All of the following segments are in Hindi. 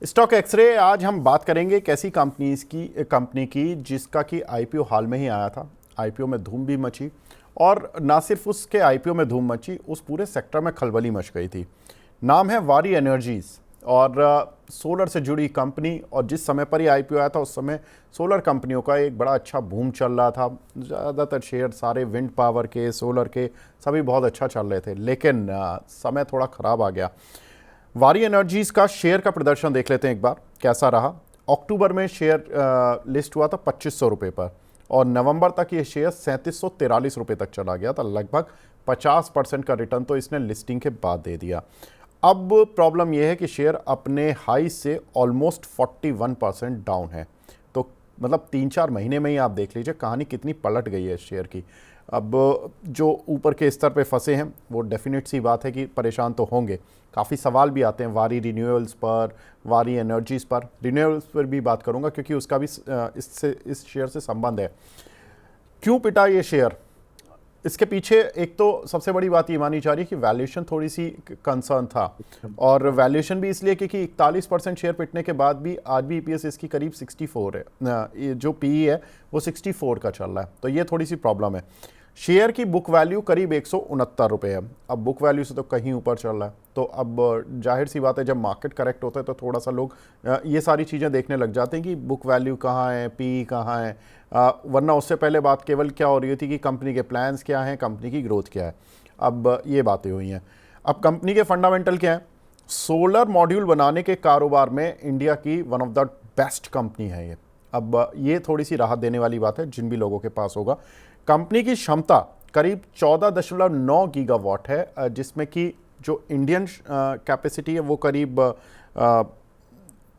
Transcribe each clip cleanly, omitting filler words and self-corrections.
स्टॉक एक्सरे आज हम बात करेंगे एक ऐसी कंपनी की जिसका कि आईपीओ हाल में ही आया था। आईपीओ में धूम भी मची और ना सिर्फ उसके आईपीओ में धूम मची, उस पूरे सेक्टर में खलबली मच गई थी। नाम है वारी एनर्जीज और सोलर से जुड़ी कंपनी। और जिस समय पर ये आईपीओ आया था उस समय सोलर कंपनियों का एक बड़ा अच्छा बूम चल रहा था। ज़्यादातर शेयर सारे विंड पावर के, सोलर के सभी बहुत अच्छा चल रहे थे, लेकिन समय थोड़ा ख़राब आ गया। वारी एनर्जीज का शेयर का प्रदर्शन देख लेते हैं एक बार कैसा रहा। अक्टूबर में शेयर लिस्ट हुआ था 2500 रुपये पर और नवंबर तक ये शेयर 3743 रुपये तक चला गया था। लगभग 50% का रिटर्न तो इसने लिस्टिंग के बाद दे दिया। अब प्रॉब्लम यह है कि शेयर अपने हाई से ऑलमोस्ट 41% डाउन है। तो मतलब 3-4 महीने में ही आप देख लीजिए कहानी कितनी पलट गई है शेयर की। अब जो ऊपर के स्तर पे फंसे हैं वो डेफिनेट सी बात है कि परेशान तो होंगे। काफ़ी सवाल भी आते हैं वारी रिन्यूएबल्स पर, वारी एनर्जीज पर। रिन्यूएबल्स पर भी बात करूंगा क्योंकि उसका भी इस शेयर से संबंध है। क्यों पिटा ये शेयर? इसके पीछे एक तो सबसे बड़ी बात ये मानी जा रही है कि वैल्यूएशन थोड़ी सी कंसर्न था। और वैल्यूएशन भी इसलिए क्योंकि 41% शेयर पिटने के बाद भी आज भी ईपीएस इसकी करीब 64 है। ये जो पीई है वो 64 का चल रहा है, तो ये थोड़ी सी प्रॉब्लम है। शेयर की बुक वैल्यू करीब 169 रुपये है। अब बुक वैल्यू से तो कहीं ऊपर चल रहा है, तो अब जाहिर सी बात है जब मार्केट करेक्ट होता है तो थोड़ा सा लोग ये सारी चीज़ें देखने लग जाते हैं कि बुक वैल्यू कहाँ है, पी कहाँ है। वरना उससे पहले बात केवल क्या हो रही थी कि कंपनी के प्लान्स क्या हैं, कंपनी की ग्रोथ क्या है। अब ये बातें हुई हैं। अब कंपनी के फंडामेंटल क्या है? सोलर मॉड्यूल बनाने के कारोबार में इंडिया की one of the best company है ये। अब ये थोड़ी सी राहत देने वाली बात है जिन भी लोगों के पास होगा। कंपनी की क्षमता करीब 14.9 गीगावाट है, जिसमें कि जो इंडियन कैपेसिटी है वो करीब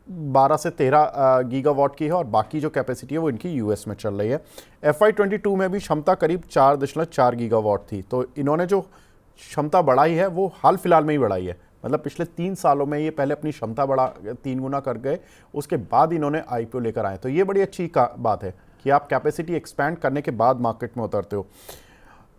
12 से 13 गीगावाट की है और बाकी जो कैपेसिटी है वो इनकी यूएस में चल रही है। FY22 में भी क्षमता करीब 4.4 गीगावाट थी। तो इन्होंने जो क्षमता बढ़ाई है वो हाल फिलहाल में ही बढ़ाई है। मतलब पिछले 3 सालों में ये पहले अपनी क्षमता बढ़ा 3 गुना कर गए, उसके बाद इन्होंने आईपीओ लेकर आए। तो ये बड़ी अच्छी बात है कि आप कैपेसिटी एक्सपैंड करने के बाद मार्केट में उतरते हो।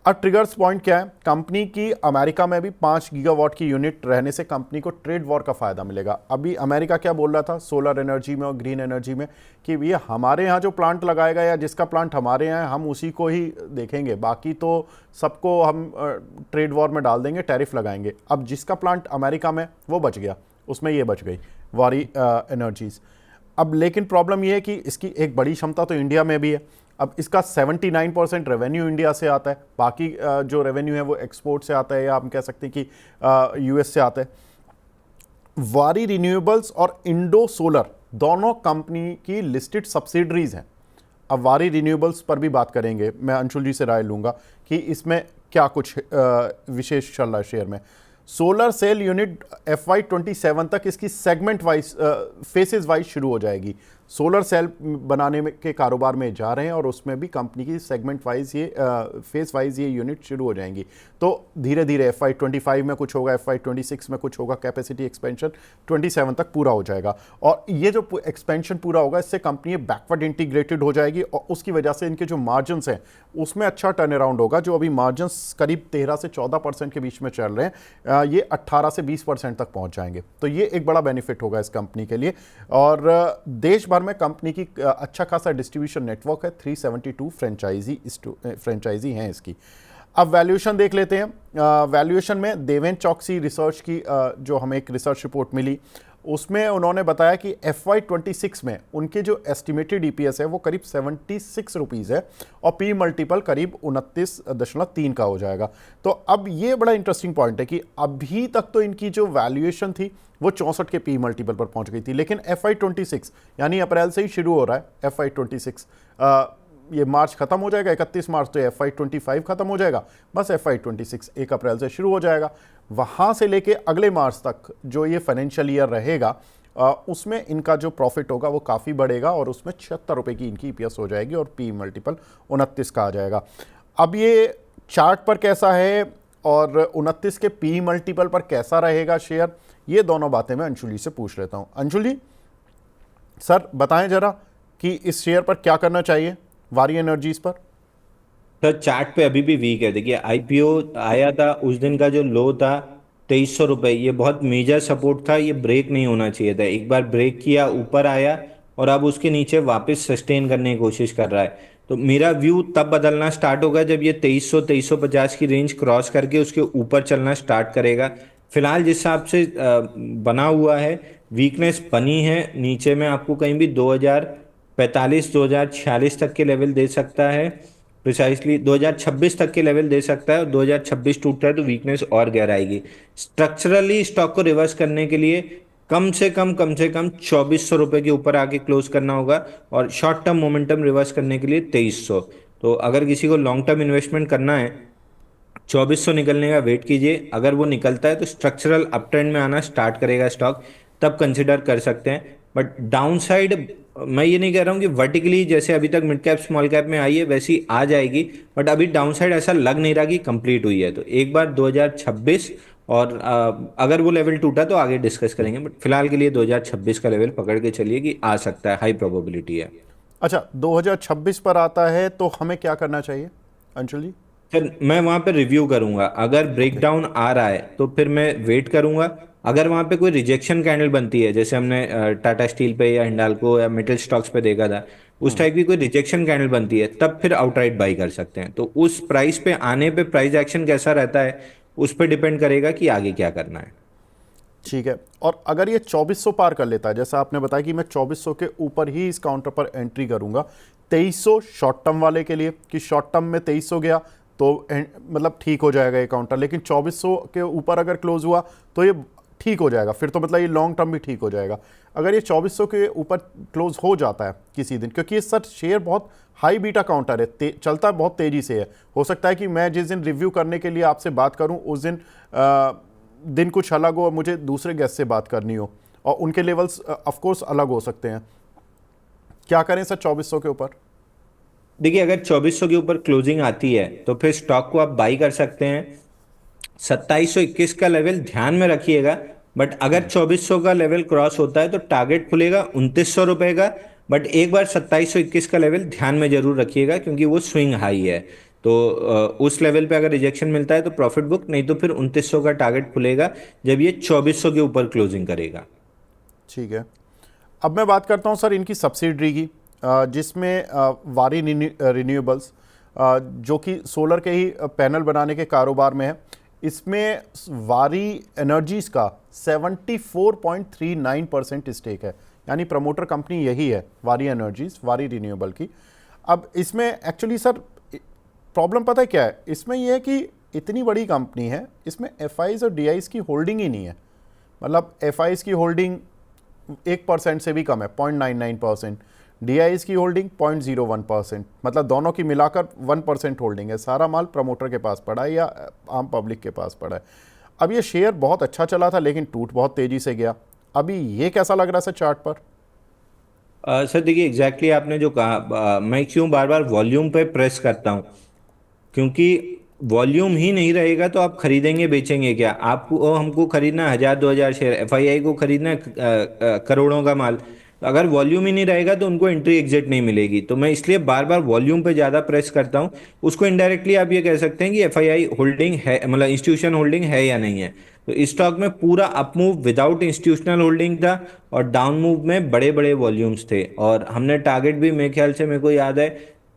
अब ट्रिगर्स पॉइंट क्या है? कंपनी की अमेरिका में भी 5 गीगावाट की यूनिट रहने से कंपनी को ट्रेड वॉर का फायदा मिलेगा। अभी अमेरिका क्या बोल रहा था सोलर एनर्जी में और ग्रीन एनर्जी में कि ये हमारे यहाँ जो प्लांट लगाएगा या जिसका प्लांट हमारे यहाँ है हम उसी को ही देखेंगे, बाकी तो सबको हम ट्रेड वॉर में डाल देंगे, टैरिफ लगाएंगे। अब जिसका प्लांट अमेरिका में वो बच गया, उसमें ये बच गई वारी एनर्जीज। अब लेकिन प्रॉब्लम ये है कि इसकी एक बड़ी क्षमता तो इंडिया में भी है। अब इसका 79% रेवेन्यू इंडिया से आता है, बाकी जो रेवेन्यू है वो एक्सपोर्ट से आता है या हम कह सकते हैं कि यूएस से आता है। वारी रिन्यूएबल्स और इंडो सोलर दोनों कंपनी की लिस्टेड सब्सिडरीज हैं। अब वारी रिन्यूएबल्स पर भी बात करेंगे, मैं अंशुल जी से राय लूँगा कि इसमें क्या कुछ विशेष चल रहा है शेयर में। सोलर सेल यूनिट FY27 तक इसकी सेगमेंट वाइज फेसेस वाइज शुरू हो जाएगी। सोलर सेल बनाने में के कारोबार में जा रहे हैं और उसमें भी कंपनी की सेगमेंट वाइज ये फेस वाइज ये यूनिट शुरू हो जाएंगी। तो धीरे धीरे FY25 में कुछ होगा, FY26 में कुछ होगा, कैपेसिटी एक्सपेंशन 27 तक पूरा हो जाएगा। और ये जो एक्सपेंशन पूरा होगा इससे कंपनी बैकवर्ड इंटीग्रेटेड हो जाएगी और उसकी वजह से इनके जो मार्जिन्स हैं उसमें अच्छा टर्न अराउंड होगा। जो अभी मार्जिन्स करीब 13 से 14% के बीच में चल रहे हैं, ये 18 से 20% तक पहुंच जाएंगे। तो ये एक बड़ा बेनिफिट होगा इस कंपनी के लिए। और देश भर में कंपनी की अच्छा खासा डिस्ट्रीब्यूशन नेटवर्क है, 372 फ्रेंचाइजी हैं इसकी। अब वैल्यूएशन देख लेते हैं। वैल्यूएशन में देवेन चौकसी रिसर्च की जो हमें एक रिसर्च रिपोर्ट मिली उसमें उन्होंने बताया कि FY26 में उनके जो एस्टिमेटेड EPS है वो करीब 76 रुपीज़ है और पी मल्टीपल करीब 29.3 का हो जाएगा। तो अब ये बड़ा इंटरेस्टिंग पॉइंट है कि अभी तक तो इनकी जो वैल्यूएशन थी वो 64 के पी मल्टीपल पर पहुंच गई थी, लेकिन FY26 यानी अप्रैल से ही शुरू हो रहा है। FY26 ये मार्च खत्म हो जाएगा, 31 मार्च तो FY25 खत्म हो जाएगा, बस FY26 1 अप्रैल से शुरू हो जाएगा। वहाँ से लेके अगले मार्च तक जो ये फाइनेंशियल ईयर रहेगा उसमें इनका जो प्रॉफिट होगा वो काफ़ी बढ़ेगा और उसमें 76 रुपये की इनकी EPS हो जाएगी और पी मल्टीपल 29 का आ जाएगा। अब ये चार्ट पर कैसा है और 29 के पी मल्टीपल पर कैसा रहेगा शेयर, ये दोनों बातें मैं अंशुल जी से पूछ लेता हूँ। अंशुल जी सर बताएं जरा कि इस शेयर पर क्या करना चाहिए, वारी एनर्जीज पर। सर चार्ट पे अभी भी वीक है। देखिए आईपीओ आया था, उस दिन का जो लो था 2300 रुपये, ये बहुत मेजर सपोर्ट था, ये ब्रेक नहीं होना चाहिए था। एक बार ब्रेक किया, ऊपर आया और अब उसके नीचे वापस सस्टेन करने की कोशिश कर रहा है। तो मेरा व्यू तब बदलना स्टार्ट होगा जब ये 2300 2350 की रेंज क्रॉस करके उसके ऊपर चलना स्टार्ट करेगा। फिलहाल जिस हिसाब से बना हुआ है, वीकनेस बनी है, नीचे में आपको कहीं भी 2045 2046 तक के लेवल दे सकता है। प्रिसाइसली 2026 तक के लेवल दे सकता है, और 2026 टूटता है तो वीकनेस और गहराएगी। स्ट्रक्चरली स्टॉक को रिवर्स करने के लिए कम से कम 2400 रुपये के ऊपर आके क्लोज करना होगा, और शॉर्ट टर्म मोमेंटम रिवर्स करने के लिए 2300। तो अगर किसी को लॉन्ग टर्म इन्वेस्टमेंट करना है, 2400 निकलने का वेट कीजिए। अगर वो निकलता है तो स्ट्रक्चरल अप ट्रेंड में आना स्टार्ट करेगा स्टॉक, तब कंसिडर कर सकते हैं। बट डाउन साइड, मैं ये नहीं कह रहा हूँ कि वर्टिकली जैसे अभी तक मिड कैप स्मॉल कैप में आई है वैसी आ जाएगी, बट अभी डाउन साइड ऐसा लग नहीं रहा कि कंप्लीट हुई है। तो एक बार 2026, और अगर वो लेवल टूटा तो आगे डिस्कस करेंगे, बट फिलहाल के लिए 2026 का लेवल पकड़ के चलिए कि आ सकता है, हाई प्रोबेबिलिटी है। अच्छा, 2026 पर आता है तो हमें क्या करना चाहिए अंशुल जी? सर मैं वहां पे रिव्यू करूंगा, अगर ओके। ब्रेकडाउन आ रहा है तो फिर मैं वेट करूंगा। अगर वहां पे कोई रिजेक्शन कैंडल बनती है, जैसे हमने टाटा स्टील पे या हिंडाल्को या मेटल स्टॉक्स पे देखा था, उस टाइप की कोई रिजेक्शन कैंडल बनती है, तब फिर आउटराइट बाई कर सकते हैं। तो उस प्राइस पे आने पे प्राइस एक्शन कैसा रहता है, उस पर डिपेंड करेगा कि आगे क्या करना है। ठीक है। और अगर ये 2400 पार कर लेता है, जैसा आपने बताया कि मैं 2400 के ऊपर ही इस काउंटर पर एंट्री करूंगा, 2300 शॉर्ट टर्म वाले के लिए, कि शॉर्ट टर्म में 2300 गया तो मतलब ठीक हो जाएगा ये काउंटर, लेकिन 2400 के ऊपर अगर क्लोज हुआ तो ये ठीक हो जाएगा, फिर तो मतलब ये लॉन्ग टर्म भी ठीक हो जाएगा। अगर ये 2400 के ऊपर क्लोज हो जाता है किसी दिन, क्योंकि ये सर शेयर बहुत हाई बीटा काउंटर है, चलता है बहुत तेजी से है, हो सकता है कि मैं जिस दिन रिव्यू करने के लिए आपसे बात करूं उस दिन कुछ अलग हो और मुझे दूसरे गेस्ट से बात करनी हो, और उनके लेवल्स ऑफ कोर्स अलग हो सकते हैं। क्या करें सर 2400 के ऊपर? देखिए, अगर 2400 के ऊपर क्लोजिंग आती है तो फिर स्टॉक को आप बाई कर सकते हैं। 2721 का लेवल ध्यान में रखिएगा। बट अगर 2400 का लेवल क्रॉस होता है तो टारगेट खुलेगा 2900 रुपए का। बट एक बार 2721 का लेवल ध्यान में जरूर रखिएगा, क्योंकि वो स्विंग हाई है। तो उस लेवल पे अगर रिजेक्शन मिलता है तो प्रॉफिट बुक, नहीं तो फिर 2900 का टारगेट खुलेगा जब ये 2400 के ऊपर क्लोजिंग करेगा। ठीक है। अब मैं बात करता हूं सर इनकी सब्सिडरी की, जिसमें वारी रिन्यूएबल्स, जो कि सोलर के ही पैनल बनाने के कारोबार में है, इसमें वारी एनर्जीज का 74.39% स्टेक है, यानी प्रमोटर कंपनी यही है वारी एनर्जीज, वारी रिन्यूएबल की। अब इसमें एक्चुअली सर प्रॉब्लम पता है क्या है, इसमें यह है कि इतनी बड़ी कंपनी है, इसमें एफ और डी की होल्डिंग ही नहीं है। मतलब एफ की होल्डिंग 1% से भी कम है, 0.99%। डी की होल्डिंग 0.01%, मतलब दोनों की मिलाकर 1% होल्डिंग है। सारा माल प्रमोटर के पास पड़ा है या आम पब्लिक के पास पड़ा है। अब ये शेयर बहुत अच्छा चला था लेकिन टूट बहुत तेजी से गया, अभी ये कैसा लग रहा है सर चार्ट पर? सर देखिए, एग्जैक्टली आपने जो कहा, मैं क्यों बार बार वॉल्यूम पे प्रेस करता हूँ, क्योंकि वॉल्यूम ही नहीं रहेगा तो आप खरीदेंगे बेचेंगे क्या? आपको हमको खरीदना 1000 2000 शेयर, एफआईआई को खरीदना करोड़ों का माल। तो अगर वॉल्यूम ही नहीं रहेगा तो उनको एंट्री एग्जिट नहीं मिलेगी। तो मैं इसलिए बार बार वॉल्यूम पे ज़्यादा प्रेस करता हूँ। उसको इनडायरेक्टली आप ये कह सकते हैं कि एफआईआई होल्डिंग है, मतलब इंस्टीट्यूशन होल्डिंग है या नहीं है। तो इस स्टॉक में पूरा up move without institutional holding था, और डाउन मूव में बड़े बड़े वॉल्यूम्स थे। और हमने टारगेट भी, मेरे ख्याल से मेरे को याद है,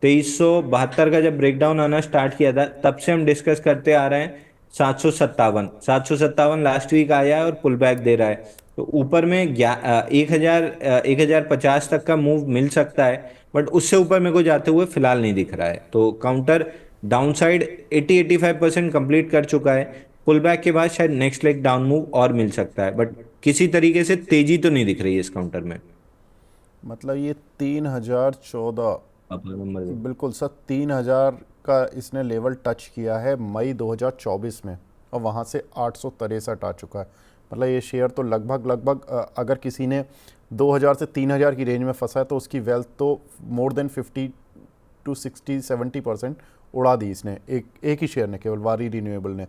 2372 का जब ब्रेकडाउन आना स्टार्ट किया था, तब से हम डिस्कस करते आ रहे हैं। 757 लास्ट वीक आया है और पुल बैक दे रहा है। तो ऊपर में 1050 तक का मूव मिल सकता है, बट उससे ऊपर मेरे को जाते हुए फिलहाल नहीं दिख रहा है। तो काउंटर डाउन साइड 80-85% कंप्लीट कर चुका है। पुल बैक के बाद शायद नेक्स्ट लेग डाउन मूव और मिल सकता है, बट किसी तरीके से तेजी तो नहीं दिख रही है इस काउंटर में। मतलब ये 3014, अपना नंबर दे। बिल्कुल सर 3000 का इसने लेवल टच किया है मई 2024 में, और वहाँ से 863 आ चुका है। मतलब ये शेयर तो लगभग अगर किसी ने 2000 से 3000 की रेंज में फंसा है तो उसकी वेल्थ तो मोर देन 50 to 60 70% उड़ा दी इसने, एक ही शेयर ने, केवल वारी रिन्यूएबल ने।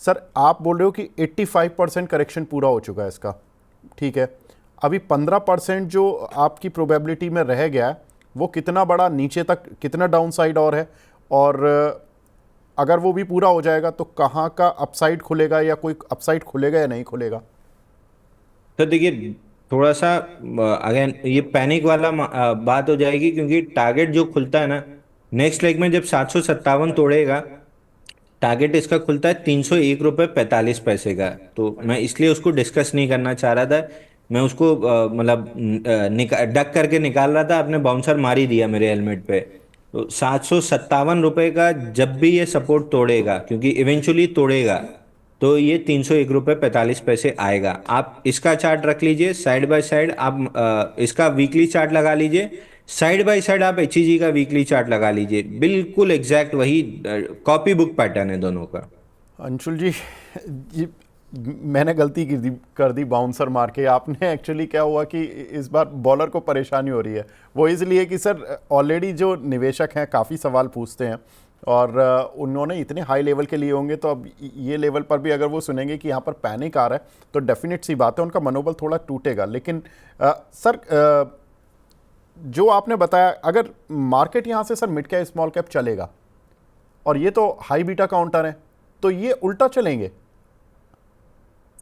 सर आप बोल रहे हो कि 85% करेक्शन पूरा हो चुका है इसका, ठीक है। अभी 15% जो आपकी प्रोबेबिलिटी में रह गया है, वो कितना बड़ा नीचे तक, कितना डाउन साइड और है? और अगर वो भी पूरा हो जाएगा तो कहाँ का अपसाइड खुलेगा, या कोई अपसाइड खुलेगा या नहीं खुलेगा? तो देखिए, थोड़ा सा अगेन ये पैनिक वाला बात हो जाएगी, क्योंकि टारगेट जो खुलता है ना नेक्स्ट लेग में, जब 757 तोड़ेगा, टारगेट इसका खुलता है 301 रुपये 45 पैसे का। तो मैं इसलिए उसको डिस्कस नहीं करना चाह रहा था। मैं उसको मतलब डक करके निकाल रहा था, आपने बाउंसर मार ही दिया मेरे हेलमेट पे। तो 757 रुपये का जब भी ये सपोर्ट तोड़ेगा, क्योंकि इवेंचुअली तोड़ेगा, तो ये 301 रुपये 45 पैसे आएगा। आप इसका चार्ट रख लीजिए साइड बाय साइड, आप इसका वीकली चार्ट लगा लीजिए, साइड बाय साइड आप एचईजी का वीकली चार्ट लगा लीजिए, बिल्कुल एग्जैक्ट वही कॉपी बुक पैटर्न है दोनों का। अंशुल जी, ये मैंने गलती कर दी बाउंसर मार के। आपने एक्चुअली क्या हुआ कि इस बार बॉलर को परेशानी हो रही है, वो इसलिए कि सर ऑलरेडी जो निवेशक हैं काफ़ी सवाल पूछते हैं, और उन्होंने इतने हाई लेवल के लिए होंगे, तो अब ये लेवल पर भी अगर वो सुनेंगे कि यहाँ पर पैनिक आ रहा है, तो डेफिनेट सी बात है उनका मनोबल थोड़ा टूटेगा। लेकिन सर, जो आपने बताया, अगर मार्केट यहाँ से sir mid cap small cap चलेगा, और ये तो हाई बीटा काउंटर है, तो ये उल्टा चलेंगे?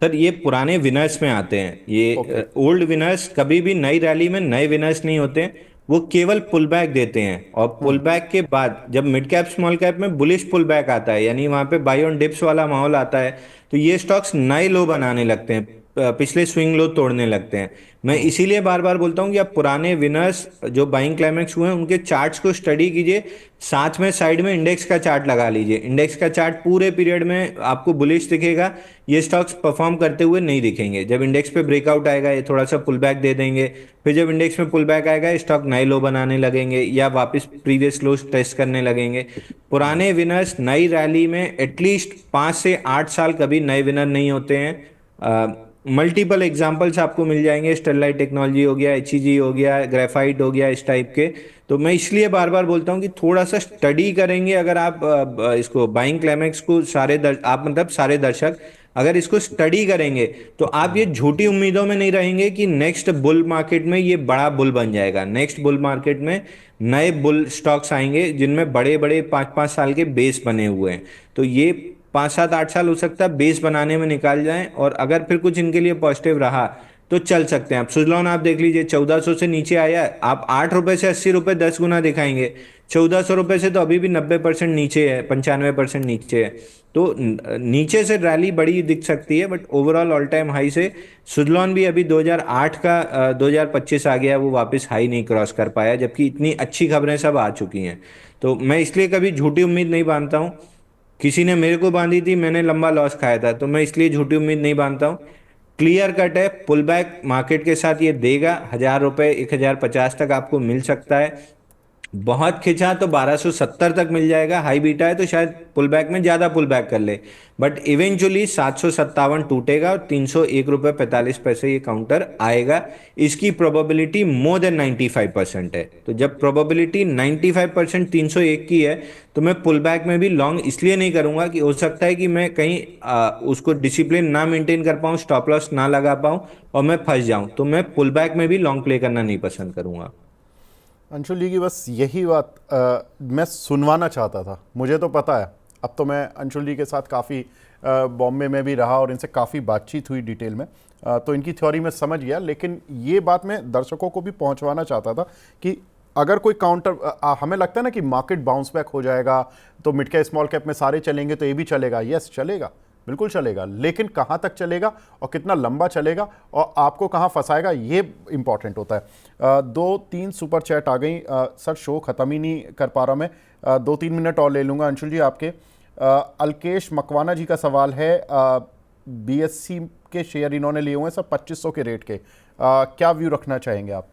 सर ये पुराने विनर्स में आते हैं, ओके। ये ओल्ड विनर्स कभी भी नई रैली में नए विनर्स नहीं होते हैं। वो केवल पुल बैक देते हैं, और पुल बैक के बाद जब मिड कैप स्मॉल कैप में बुलिश पुल बैक आता है, यानी वहां पे बाई ऑन डिप्स वाला माहौल आता है, तो ये स्टॉक्स नए लो बनाने लगते हैं, पिछले स्विंग लो तोड़ने लगते हैं। मैं इसीलिए बार बार बोलता हूँ कि आप पुराने विनर्स जो बाइंग क्लाइमेक्स हुए हैं उनके चार्ट्स को स्टडी कीजिए, साथ में साइड में इंडेक्स का चार्ट लगा लीजिए। इंडेक्स का चार्ट पूरे पीरियड में आपको बुलिश दिखेगा, ये स्टॉक्स परफॉर्म करते हुए नहीं दिखेंगे। जब इंडेक्स पे ब्रेकआउट आएगा ये थोड़ा सा पुल बैक दे देंगे, फिर जब इंडेक्स में पुल बैक आएगा स्टॉक नए लो बनाने लगेंगे या वापस प्रीवियस लो टेस्ट करने लगेंगे। पुराने विनर्स नई रैली में एटलीस्ट 5 से 8 साल कभी नए विनर नहीं होते हैं। मल्टीपल एग्जांपल्स आपको मिल जाएंगे, स्टरलाइट टेक्नोलॉजी हो गया, एचईजी हो गया, ग्रेफाइट हो गया, इस टाइप के। तो मैं इसलिए बार बार बोलता हूँ कि थोड़ा सा स्टडी करेंगे, अगर आप इसको बाइंग क्लाइमेक्स को आप मतलब सारे दर्शक अगर इसको स्टडी करेंगे, तो आप ये झूठी उम्मीदों में नहीं रहेंगे कि नेक्स्ट बुल मार्केट में ये बड़ा बुल बन जाएगा। नेक्स्ट बुल मार्केट में नए बुल स्टॉक्स आएंगे जिनमें बड़े बड़े 5-5 साल के बेस बने हुए हैं। तो ये 5-7-8 साल हो सकता है बेस बनाने में निकाल जाएं, और अगर फिर कुछ इनके लिए पॉजिटिव रहा तो चल सकते हैं। आप सुजलॉन आप देख लीजिए, 1400 से नीचे आया, आप 8 रुपए से 80 रुपए 10 गुना दिखाएंगे। 1400 रुपए से तो अभी भी 90% नीचे है, 95% नीचे है। तो नीचे से रैली बड़ी दिख सकती है, but overall all time high से सुजलॉन भी अभी 2008 का 2025 आ गया, वो वापस हाई नहीं क्रॉस कर पाया, जबकि इतनी अच्छी खबरें सब आ चुकी हैं। तो मैं इसलिए कभी झूठी उम्मीद नहीं बांधता हूँ। किसी ने मेरे को बांधी थी, मैंने लंबा लॉस खाया था, तो मैं इसलिए झूठी उम्मीद नहीं बांधता हूँ। क्लियर कट है, पुल बैक मार्केट के साथ ये देगा। 1000 रुपए 1050 तक आपको मिल सकता है। बहुत खिंचा तो 1270 तक मिल जाएगा। हाई बीटा है तो शायद पुल बैक में ज्यादा पुल बैक कर ले, बट इवेंचुअली 757 टूटेगा और 301 रुपये 45 पैसे ये काउंटर आएगा। इसकी प्रोबेबिलिटी मोर देन 95% है। तो जब प्रोबेबिलिटी 95% 301 की है, तो मैं पुल बैक में भी लॉन्ग इसलिए नहीं करूंगा कि हो सकता है कि मैं कहीं उसको डिसिप्लिन ना मेंटेन कर पाऊं, स्टॉप लॉस ना लगा पाऊं और मैं फंस जाऊं, तो मैं पुल बैक में भी लॉन्ग प्ले करना नहीं पसंद करूंगा। अंशुल जी की बस यही बात मैं सुनवाना चाहता था। मुझे तो पता है, अब तो मैं अंशुल जी के साथ काफ़ी बॉम्बे में भी रहा और इनसे काफ़ी बातचीत हुई डिटेल में, तो इनकी थ्योरी में समझ गया। लेकिन ये बात मैं दर्शकों को भी पहुंचवाना चाहता था कि अगर कोई काउंटर, हमें लगता है ना कि मार्केट बाउंस बैक हो जाएगा तो मिड कैप स्मॉल कैप में सारे चलेंगे तो ये भी चलेगा। यस चलेगा, बिल्कुल चलेगा, लेकिन कहाँ तक चलेगा और कितना लंबा चलेगा और आपको कहाँ फंसाएगा, ये इंपॉर्टेंट होता है। 2-3 सुपर चैट आ गई। सर शो ख़त्म ही नहीं कर पा रहा मैं, 2-3 मिनट और ले लूँगा अंशुल जी आपके। अलकेश मकवाना जी का सवाल है, बीएससी के शेयर इन्होंने लिए हुए हैं सर 2500 के रेट के, क्या व्यू रखना चाहेंगे आप?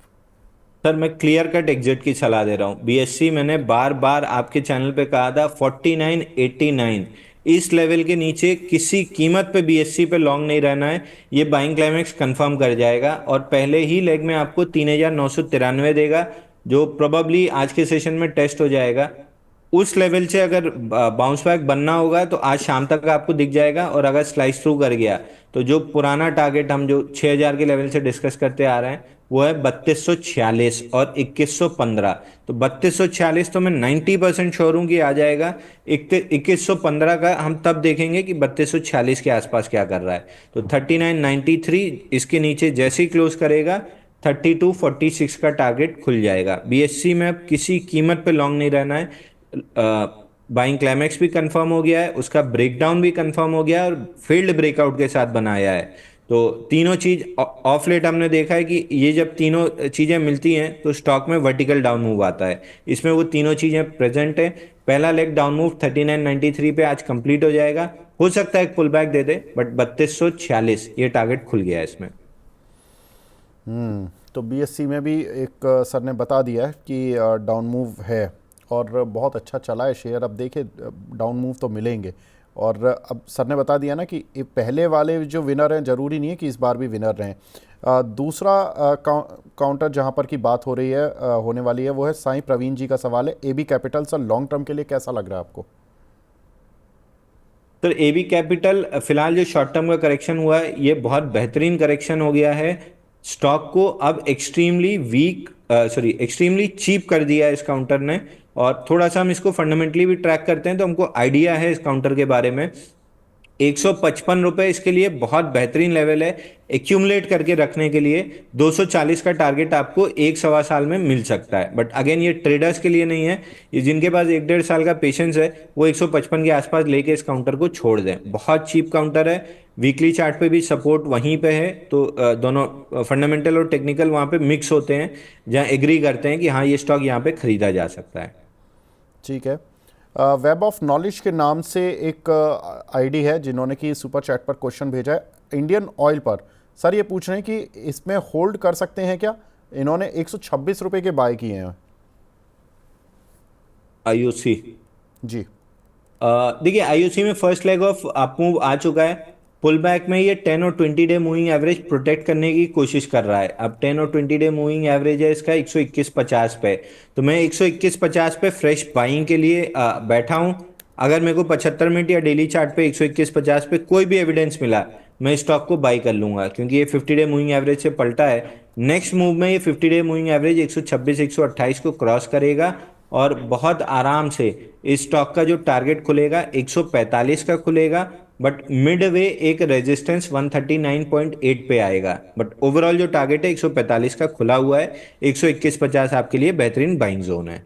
सर मैं क्लियर कट एग्जिट की सलाह दे रहा हूँ। बीएससी मैंने बार बार आपके चैनल पे कहा था 4989 इस लेवल के नीचे किसी कीमत पे बीएससी पे लॉन्ग नहीं रहना है। ये बाइंग क्लाइमेक्स कंफर्म कर जाएगा और पहले ही लेग में आपको 3993 देगा, जो प्रोबेबली आज के सेशन में टेस्ट हो जाएगा। उस लेवल से अगर बाउंस बैक बनना होगा तो आज शाम तक आपको दिख जाएगा। और अगर स्लाइस थ्रू कर गया तो जो पुराना टारगेट हम जो 6000 के लेवल से डिस्कस करते आ रहे हैं वो है 3246 और 2115। तो 3246 तो मैं 90% श्योर हूँ कि आ जाएगा। 2115 का हम तब देखेंगे कि 3246 के आसपास क्या कर रहा है। तो 3993 इसके नीचे जैसे ही क्लोज करेगा 3246 का टारगेट खुल जाएगा। बीएससी में अब किसी कीमत पे लॉन्ग नहीं रहना है। बाइंग क्लाइमेक्स भी कंफर्म हो गया है, उसका ब्रेकडाउन भी कंफर्म हो गया है और फील्ड ब्रेकआउट के साथ बनाया है। तो तीनों चीज ऑफ लेट हमने देखा है कि ये जब तीनों चीजें मिलती हैं तो स्टॉक में वर्टिकल डाउन मूव आता है। इसमें वो तीनों चीजें प्रेजेंट है। पहला लेग डाउन मूव 3993 पे आज कंप्लीट हो जाएगा। हो सकता है एक pull back they they but 3246 ये टारगेट खुल गया है इसमें। तो बीएससी में भी एक सर ने बता दिया है कि डाउन मूव है और बहुत अच्छा चला है शेयर। अब देखिए डाउन मूव तो मिलेंगे। और अब सर ने बता दिया ना कि ये पहले वाले जो विनर हैं ज़रूरी नहीं है कि इस बार भी विनर रहें। दूसरा काउंटर जहां पर की बात हो रही है होने वाली है वो है साईं प्रवीण जी का सवाल है AB capital. Sir long term के लिए कैसा लग रहा है आपको? तो एबी कैपिटल फिलहाल जो शॉर्ट टर्म का करेक्शन हुआ है ये बहुत बेहतरीन करेक्शन हो गया है। स्टॉक को अब extremely weak sorry extremely cheap कर दिया है इस काउंटर ने। और थोड़ा सा हम इसको फंडामेंटली भी ट्रैक करते हैं तो हमको आइडिया है इस काउंटर के बारे में। 155 रुपए इसके लिए बहुत बेहतरीन लेवल है एक्यूमुलेट करके रखने के लिए। 240 का टारगेट आपको एक सवा साल में मिल सकता है बट अगेन ये ट्रेडर्स के लिए नहीं है। ये जिनके पास एक डेढ़ साल का पेशेंस है वो 155 के आसपास लेके इस काउंटर को छोड़ दें। बहुत चीप काउंटर है। वीकली चार्ट पे भी सपोर्ट वहीं पे है। तो दोनों फंडामेंटल और टेक्निकल वहां पे मिक्स होते हैं जहां एग्री करते हैं कि हाँ ये स्टॉक यहाँ पे खरीदा जा सकता है। ठीक है। वेब ऑफ नॉलेज के नाम से एक आईडी है जिन्होंने कि सुपर चैट पर क्वेश्चन भेजा है इंडियन ऑयल पर। सर ये पूछ रहे हैं कि इसमें होल्ड कर सकते हैं क्या? इन्होंने 126 रुपए के बाय किए हैं। आईओसी जी। देखिए आईओसी में first leg of up move आ चुका है। पुल बैक में ये 10 और 20 डे मूविंग एवरेज प्रोटेक्ट करने की कोशिश कर रहा है। अब 10 और 20 डे मूविंग एवरेज है इसका 121.50 पे। तो मैं 121.50 पे फ्रेश बाइंग के लिए बैठा हूं। अगर मेरे को 75 मिनट या डेली चार्ट पे 121.50 पे कोई भी एविडेंस मिला मैं स्टॉक को बाई कर लूंगा क्योंकि ये 50 डे मूविंग एवरेज से पलटा है। नेक्स्ट मूव में ये 50 डे मूविंग एवरेज 126 128 को क्रॉस करेगा और बहुत आराम से इस स्टॉक का जो टारगेट खुलेगा 145 का खुलेगा। बट मिड वे एक रेजिस्टेंस 139.8 पे आएगा। बट ओवरऑल जो टारगेट है 145 का खुला हुआ है। 121.50 आपके लिए बेहतरीन बाइंग जोन है।